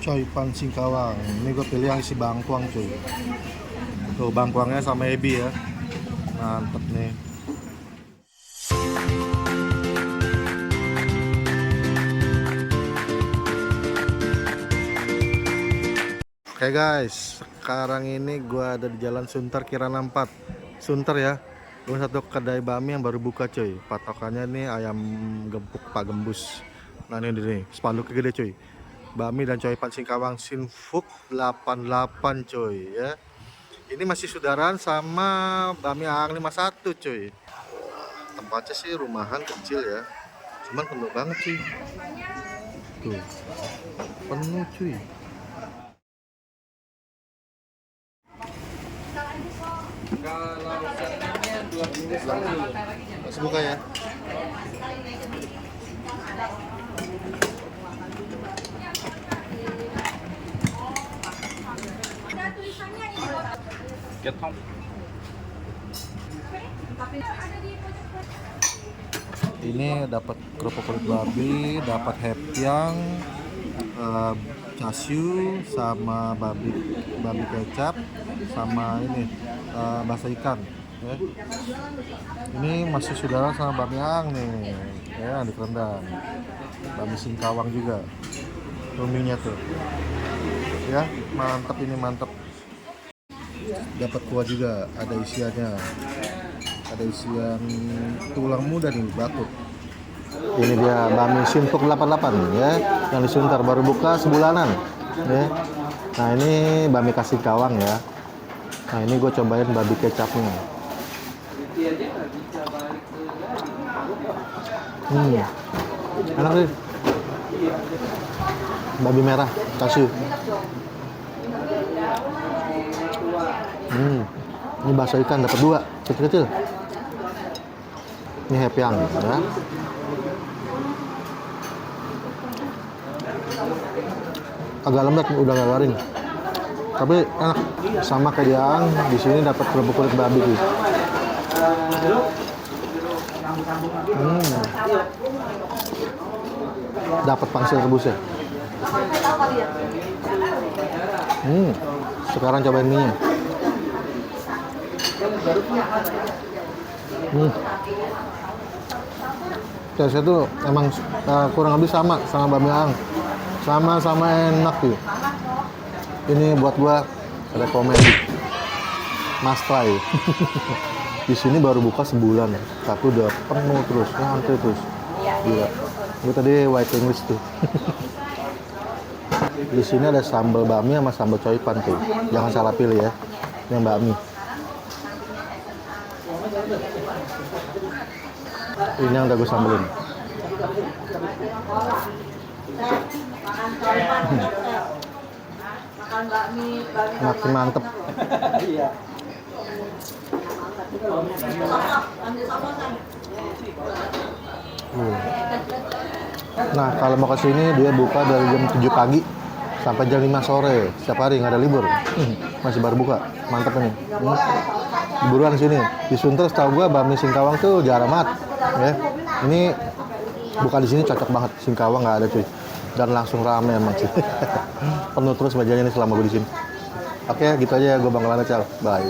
Coy pan Singkawang. Ini gue pilih yang isi bangkuang cuy. Tuh bangkuangnya sama ebi ya. Mantep nih. Oke guys, sekarang ini gue ada di Jalan Sunter Kirana 4. Sunter ya. Gue satu kedai bami yang baru buka cuy. Patokannya nih ayam gempuk Pak Gembus. Nah ini nih, spanduknya gede cuy. Bami dan coy pan Singkawang Sinfuk 88 cuy ya. Ini masih saudaraan sama Bami Ang 51 cuy. Tempatnya sih rumahan kecil ya. Cuman penuh banget cuy. Tuh. Penuh cuy. Kalau setnya 2 Masih buka ya? Ketong. Ini dapat kerupuk kulit babi, dapat hepyang, chashu, sama babi kecap, sama ini bakso ikan. Ya. Ini masih saudara sama Bami Ang nih, ya di kerendang. Bami Singkawang juga, tuminya tuh. Ya mantep ini mantep. Dapat kuah juga, ada isiannya. Ada isian tulang muda nih, batuk. Ini dia Bami Sinfuk 88 ya, yang di Sunter baru buka sebulanan ya. Nah ini Bami kasih kawang ya. Nah ini gue cobain babi kecapnya. Enak sih. Babi merah kasih. Ini bakso ikan dapat 2 kecil-kecil. Ini hepyang ya. Agak lembek, udah gak garing. Tapi enak, sama kayak di Ang. Di sini dapat kerupuk kulit babi sih. Dapat pangsit rebusnya. Sekarang cobain mie-nya. Saya tuh emang kurang lebih sama Bami Ang. Sama-sama enak tuh. Ini buat gua rekomend. Must try. Di sini baru buka sebulan ya, tapi udah penuh terus, antri terus. Gila. Gue tadi white English tuh. Di sini ada sambal bami sama sambal coy pan tuh. Jangan salah pilih ya. Yang bami. Ini yang udah gue sambelin. Makin mantep. Nah kalau mau kesini dia buka dari jam 7 pagi sampai jam 5 sore setiap hari, nggak ada libur. Masih baru buka, mantep ini. Buruan sini. Di Sunter setahu gua Bami Singkawang tuh jarang banget ya. Ini buka di sini cocok banget. Singkawang nggak ada cuy, dan langsung rame emang cuy. Penuh terus mejanya ini selama gue di sini. Oke gitu aja ya, gue Bang Lana, ciao, bye.